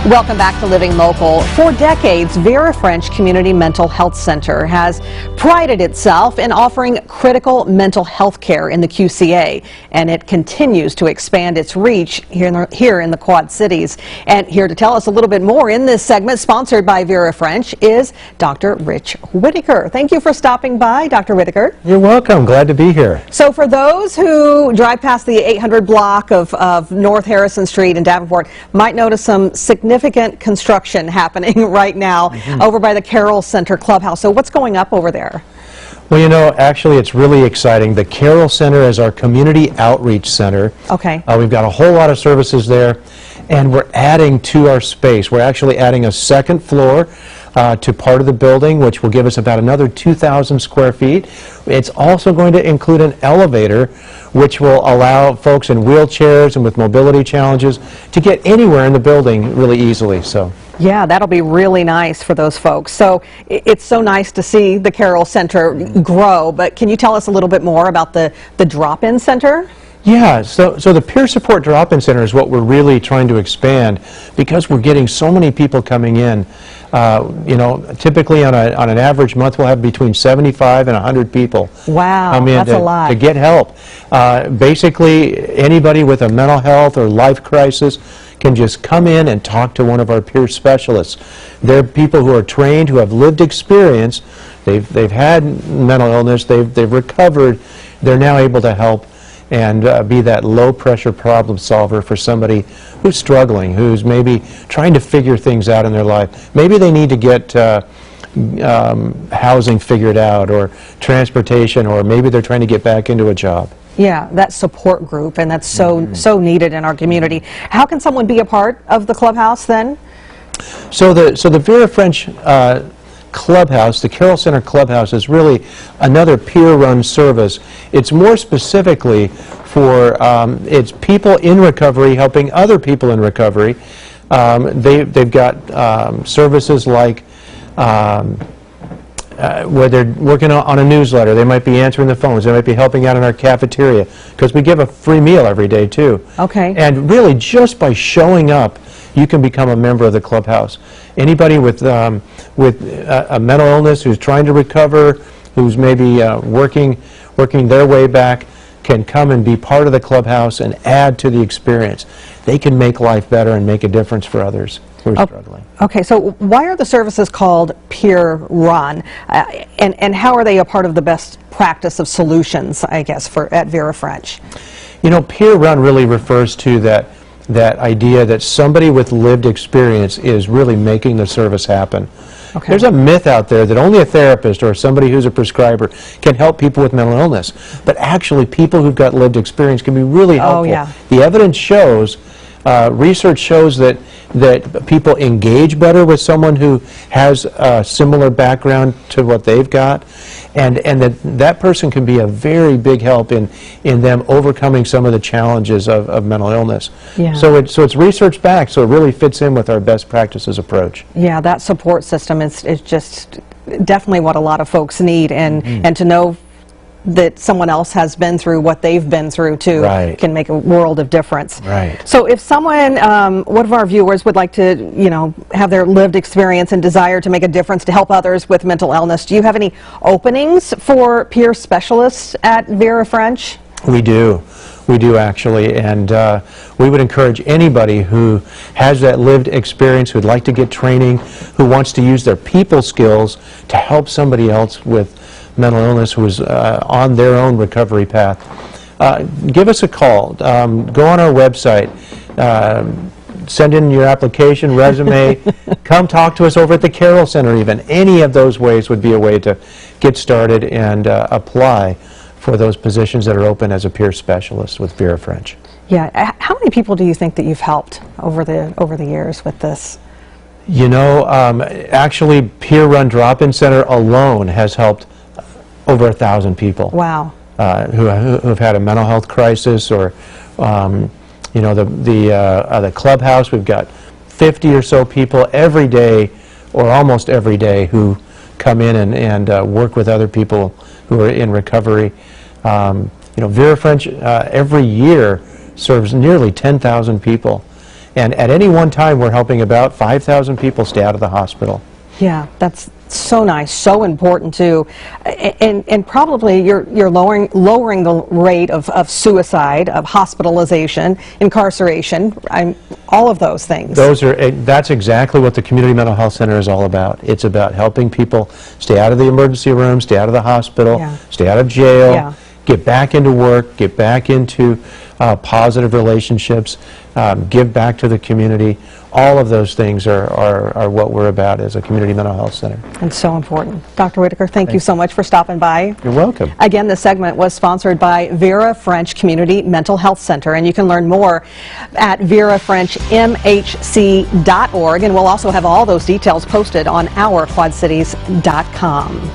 Welcome back to Living Local. For decades, Vera French Community Mental Health Center has prided itself in offering critical mental health care in the QCA, and it continues to expand its reach here in the Quad Cities. And here to tell us a little bit more in this segment, sponsored by Vera French, is Dr. Rich Whitaker. Thank you for stopping by, Dr. Whitaker. You're welcome. Glad to be here. So for those who drive past the 800 block of North Harrison Street in Davenport, might notice some significant construction happening right now over by the Carroll Center Clubhouse. So what's going up over there? Well, you know, actually it's really exciting. The Carroll Center is our community outreach center. Okay. We've got a whole lot of services there, and we're adding to our space. We're actually adding a second floor to part of the building, which will give us about another 2,000 square feet. It's also going to include an elevator, which will allow folks in wheelchairs and with mobility challenges to get anywhere in the building really easily. So. Yeah, that'll be really nice for those folks. So it's so nice to see the Carroll Center grow, but can you tell us a little bit more about the drop-in center? Yeah, so the peer support drop-in center is what we're really trying to expand, because we're getting so many people coming in. You know, typically on an average month we'll have between 75 and 100 people. Wow, come in that's a lot. To get help. Basically, anybody with a mental health or life crisis can just come in and talk to one of our peer specialists. They're people who are trained, who have lived experience. They've had mental illness. They've recovered. They're now able to help and be that low-pressure problem solver for somebody who's struggling, who's maybe trying to figure things out in their life. Maybe they need to get housing figured out, or transportation, or maybe they're trying to get back into a job. Yeah, that support group, and that's so needed in our community. How can someone be a part of the Clubhouse then? So the Vera French Clubhouse, the Carroll Center Clubhouse, is really another peer-run service. It's more specifically for it's people in recovery helping other people in recovery. They've got services like where they're working on a newsletter. They might be answering the phones. They might be helping out in our cafeteria, because we give a free meal every day too. Okay. And really, just by showing up, you can become a member of the Clubhouse. Anybody with a mental illness who's trying to recover, who's maybe working their way back, can come and be part of the Clubhouse and add to the experience. They can make life better and make a difference for others who are struggling. Okay, so why are the services called Peerrun, and how are they a part of the best practice of solutions, I guess, at Vera French? You know, Peerrun really refers to that idea that somebody with lived experience is really making the service happen. Okay. There's a myth out there that only a therapist or somebody who's a prescriber can help people with mental illness, but actually people who've got lived experience can be really helpful. Oh, yeah. The evidence shows, research shows that people engage better with someone who has a similar background to what they've got, and that person can be a very big help in them overcoming some of the challenges of mental illness. Yeah. So it's research backed, so it really fits in with our best practices approach. Yeah, that support system is just definitely what a lot of folks need, and to know that someone else has been through what they've been through too can make a world of difference. Right. So if someone, one of our viewers would like to, you know, have their lived experience and desire to make a difference to help others with mental illness, do you have any openings for peer specialists at Vera French? We do. We do, actually, and we would encourage anybody who has that lived experience, who'd like to get training, who wants to use their people skills to help somebody else with mental illness who is on their own recovery path. Give us a call. Go on our website. Send in your application, resume. Come talk to us over at the Carroll Center even. Any of those ways would be a way to get started and apply for those positions that are open as a peer specialist with Vera French. Yeah. How many people do you think that you've helped over the years with this? You know, actually, Peerrun Drop-In Center alone has helped over 1,000 people. Wow. Who have had a mental health crisis, or you know, the Clubhouse. We've got 50 or so people every day, or almost every day, who come in and work with other people who are in recovery. You know, Vera French every year serves nearly 10,000 people, And at any one time, we're helping about 5,000 people stay out of the hospital. Yeah, that's so nice, so important too, and probably you're lowering the rate of suicide, of hospitalization, incarceration, all of those things. That's exactly what the Community Mental Health Center is all about. It's about helping people stay out of the emergency room, stay out of the hospital, stay out of jail, get back into work, get back into positive relationships, give back to the community. All of those things are what we're about as a community mental health center. And so important. Dr. Whitaker, thank you so much for stopping by. You're welcome. Again, this segment was sponsored by Vera French Community Mental Health Center, and you can learn more at verafrenchmhc.org, and we'll also have all those details posted on our quadcities.com.